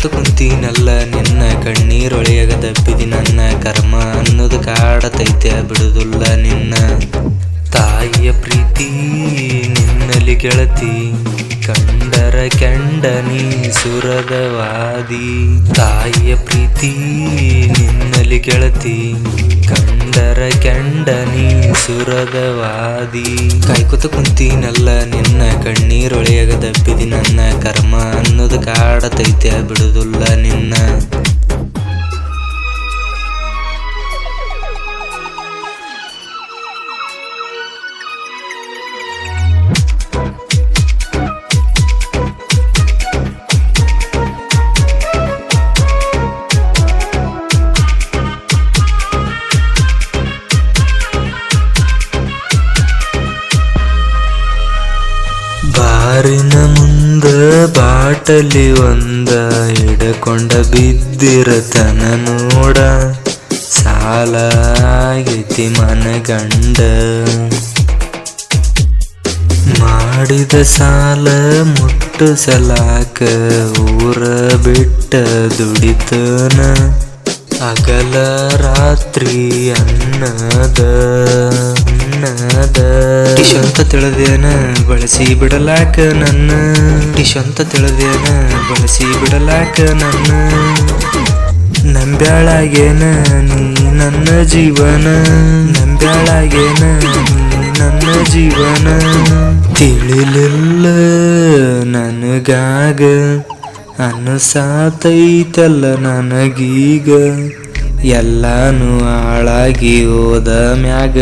ಕಾಯ್ಕೊತ ಕುಂತೀನಲ್ಲ ನಿನ್ನ ಕಣ್ಣೀರೊಳೆಯಾಗ ದಬ್ಬಿದಿ ನನ್ನ ಕರ್ಮ ಅನ್ನೋದು ಕಾಡತೈತೆ ಬಿಡುದಿಲ್ಲ ನಿನ್ನ ತಾಯಿಯ ಪ್ರೀತಿ ನಿನ್ನಲ್ಲಿ ಗೆಳತಿ ಕಂಡರ ಕೆಂಡನಿ ಸುರದವಾದಿ ತಾಯಿಯ ಪ್ರೀತಿ ನಿನ್ನಲ್ಲಿ ಗೆಳತಿ ಕಂಡರ ಕೆಂಡನಿ ಸುರದವಾದಿ ಕಾಯ್ಕೊತ ಕುಂತೀನಲ್ಲ ನಿನ್ನ ಕಣ್ಣೀರೊಳೆಯಾಗ ದಬ್ಬಿದಿ ನನ್ನ ಕರ್ಮ ಅನ್ನೋದು ಕಾಡತೈತೆ ಬಿಡುದಿಲ್ಲ ನಿನ್ನ ಬಾರಿನ ಮುಂದ ಬಾಟಲಿ ಒಂದ ಹಿಡಕೊಂಡ ಬಿದ್ದಿರತನ ನೋಡ ಸಾಲ ಆಗೈತಿ ಮನಗಂಡ ಮಾಡಿದ ಸಾಲ ಮುಟ್ಟಿಸಲಾಕ ಊರ ಬಿಟ್ಟ ದುಡಿತನ ಹಗಲ ರಾತ್ರಿ ಅನ್ನದ ಟಿಶಂತ ತಿಳಿದೇನ ಬಳಸಿ ಬಿಡಲಾಕ ನನ್ನ ಟಿಶಂತ ತಿಳಿದೇನ ಬಳಸಿ ಬಿಡಲಾಕ ನನ್ನ ನಂಬ್ಯಾಳಾಗೇನ ನೀ ನನ್ನ ಜೀವನ ನಂಬ್ಯಾಳಾಗೇನ ನೀ ನನ್ನ ಜೀವನ ತಿಳಿಲಿಲ್ಲ ನನಗಾಗ ಅನಸಾತೈತಲ್ಲ ನನಗೀಗ ಎಲ್ಲಾನು ಹಾಳಾಗಿ ಹೋದ ಮ್ಯಾಗ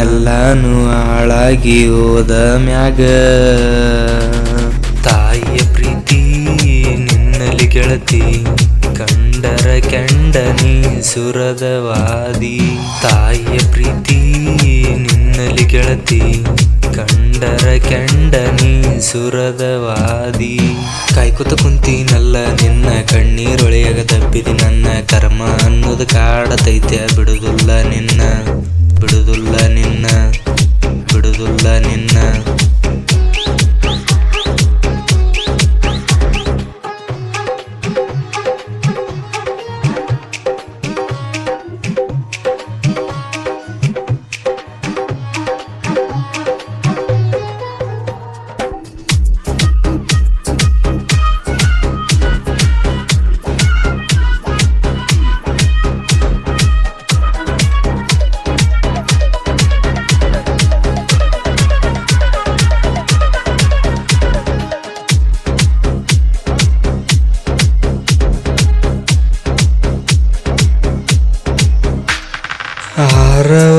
ಎಲ್ಲಾನು ಹಾಳಾಗಿ ಹೋದ ಮ್ಯಾಗ ತಾಯಿಯ ಪ್ರೀತಿ ನಿನ್ನಲ್ಲಿ ಗೆಳತಿ ಕಂಡರ ಕೆಂಡನಿ ಸುರದವಾದಿ ತಾಯಿಯ ಪ್ರೀತಿ ನಿನ್ನಲ್ಲಿ ಗೆಳತಿ ಕಂಡರ ಕೆಂಡನಿ ಸುರದವಾದಿ ಕಾಯ್ಕೊತ ಕುಂತೀನಲ್ಲ ನಿನ್ನ ಕಣ್ಣೀರೊಳೆಯಾಗ ದಬ್ಬಿದಿ ನನ್ನ ಕರ್ಮ ಅನ್ನೋದು ಕಾಡತೈತೆ ಬಿಡುದಿಲ್ಲ ನಿನ್ನ ಬಿಡುದಿಲ್ಲ ನಿನ್ನ ಬಿಡುದಿಲ್ಲ ನಿನ್ನ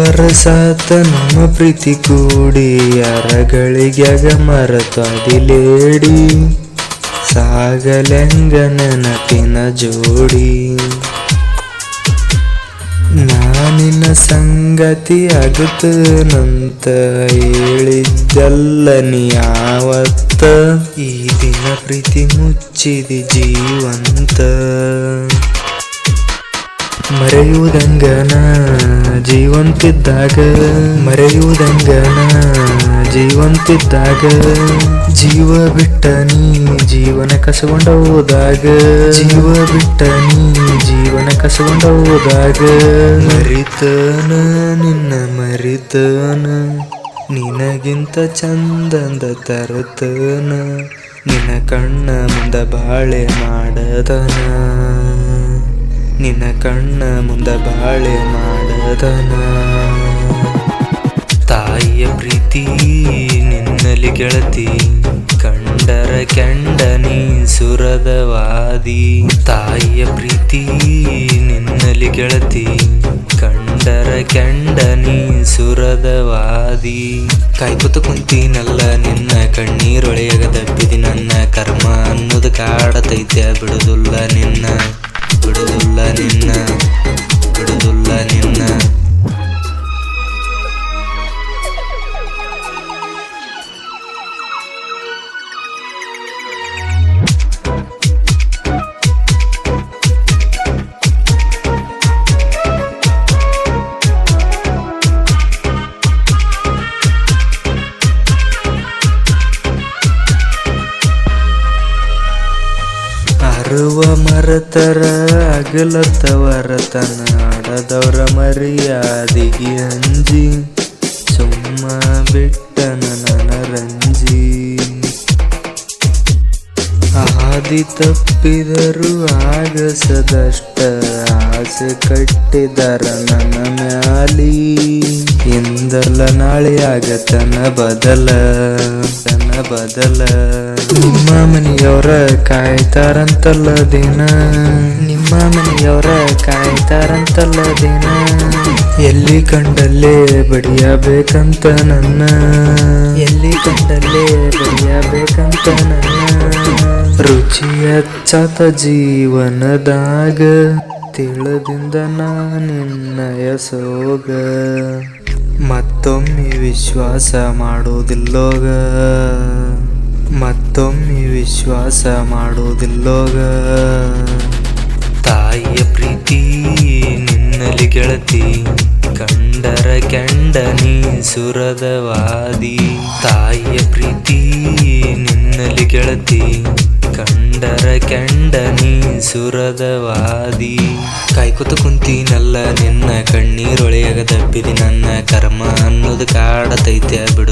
ವರ್ಷಾತ ನಮ್ಮ ಪ್ರೀತಿ ಕೂಡಿ ಯಾರಗಳಿಗ್ಯಾಗ ಮರತಾದಿಲೇಡಿ ಸಾಗಲೆಂಗ ನೆನಪಿನ ಜೋಡಿ ನಾನಿನ ಸಂಗತಿ ಆಗುತ್ತನಂತ ಹೇಳಿದ್ದಲ್ಲ ನೀ ಯಾವತ್ತ ಈ ದಿನ ಪ್ರೀತಿ ಮುಚ್ಚಿದಿ ಜೀವಂತ ಮರೆಯುವುದಂಗನ ಜೀವಂತಿದ್ದಾಗ ಮರೆಯುವುದಂಗನ ಜೀವಂತಿದ್ದಾಗ ಜೀವ ಬಿಟ್ಟ ನೀ ಜೀವನ ಕಸಗೊಂಡ ಹೋದಾಗ ಜೀವ ಬಿಟ್ಟ ನೀ ಜೀವನ ಕಸಗೊಂಡ ಹೋದಾಗ ಮರಿತನ ನಿನ್ನ ಮರಿತನ ನಿನಗಿಂತ ಚಂದಂದ ತರತನ ನಿನ್ನ ಕಣ್ಣ ಮುಂದ ಬಾಳೆ ಮಾಡತನ ನಿನ್ನ ಕಣ್ಣ ಮುಂದ ಬಾಳೆ ಮಾಡತನ ತಾಯಿಯ ಪ್ರೀತಿ ನಿನ್ನಲ್ಲಿ ಗೆಳತಿ ಕಂಡರ ಕೆಂಡನಿ ಸುರದವಾದಿ ತಾಯಿಯ ಪ್ರೀತಿ ನಿನ್ನಲ್ಲಿ ಗೆಳತಿ ಕಂಡರ ಕೆಂಡನಿ ಸುರದವಾದಿ ಕಾಯ್ಕೊತ ಕುಂತೀನಲ್ಲ ನಿನ್ನ ಕಣ್ಣೀರೊಳೆಯಾಗ ದಬ್ಬಿದಿ ನನ್ನ ಕರ್ಮ ಅನ್ನೋದು ಕಾಡತೈತೆ ಬಿಡುದಿಲ್ಲ ನಿನ್ನ ಬಿಡುದಿಲ್ಲ ನಿನ್ನ ಬಿಡುದಿಲ್ಲ ನಿನ್ನ ಬರುವ ಮರತರ ಅಗಲತ್ತವರ ತನ ಆಡದವ್ರ ಮರ್ಯಾದಿಗೆ ಅಂಜಿ ಸುಮ್ಮ ಬಿಟ್ಟನ ನನ್ನ ರಂಜಿ. ಹಾದಿ ತಪ್ಪಿದರು ಆಗಸದಷ್ಟ ಆಸೆ ಕಟ್ಟಿದರ ನನ್ನ ಮ್ಯಾಲಿ. ಇಂದಲ್ಲ ನಾಳೆ ಆಗತನ ಬದಲ ನಿಮ್ಮ ಮನೆಯವರ ಕಾಯ್ತಾರಂತಲ್ಲ ದಿನ, ನಿಮ್ಮ ಮನೆಯವರ ಕಾಯ್ತಾರಂತಲ್ಲ ದಿನ. ಎಲ್ಲಿ ಕಂಡಲ್ಲೇ ಬಡಿಯಬೇಕಂತ ನನ್ನ, ಎಲ್ಲಿ ಕಂಡಲ್ಲೇ ಬಡಿಯಬೇಕಂತ ನನ್ನ. ರುಚಿ ಹೆಚ್ಚಾತ ಜೀವನದಾಗ ತಿಳಿದಿಂದ ನಿನ್ನಯ ಸೋಗ. ಮತ್ತೊಮ್ಮೆ ವಿಶ್ವಾಸ ಮಾಡೋದಿಲ್ಲೋಗ, ಮತ್ತೊಮ್ಮೆ ವಿಶ್ವಾಸ ಮಾಡೋದಿಲ್ಲೋಗ. ತಾಯಿಯ ಪ್ರೀತಿ ನಿನ್ನಲಿ ಗೆಳತಿ, ಕಂಡರ ಕೆಂಡನಿ ಸುರದವಾದಿ. ತಾಯಿಯ ಪ್ರೀತಿ ನಿನ್ನಲಿ ಗೆಳತಿ, ಕಂಡರ ಕೆಂಡನಿ ಸುರದವಾದಿ. ಕಾಯ್ಕೊತ ಕುಂತೀನಲ್ಲ ನಿನ್ನ ಕಣ್ಣೀರೊಳೆಯಾಗ ದಬ್ಬಿದಿ ನನ್ನ ಕರ್ಮ ಅನ್ನೋದು ಕಾಡತೈತೆ ಬಿಡು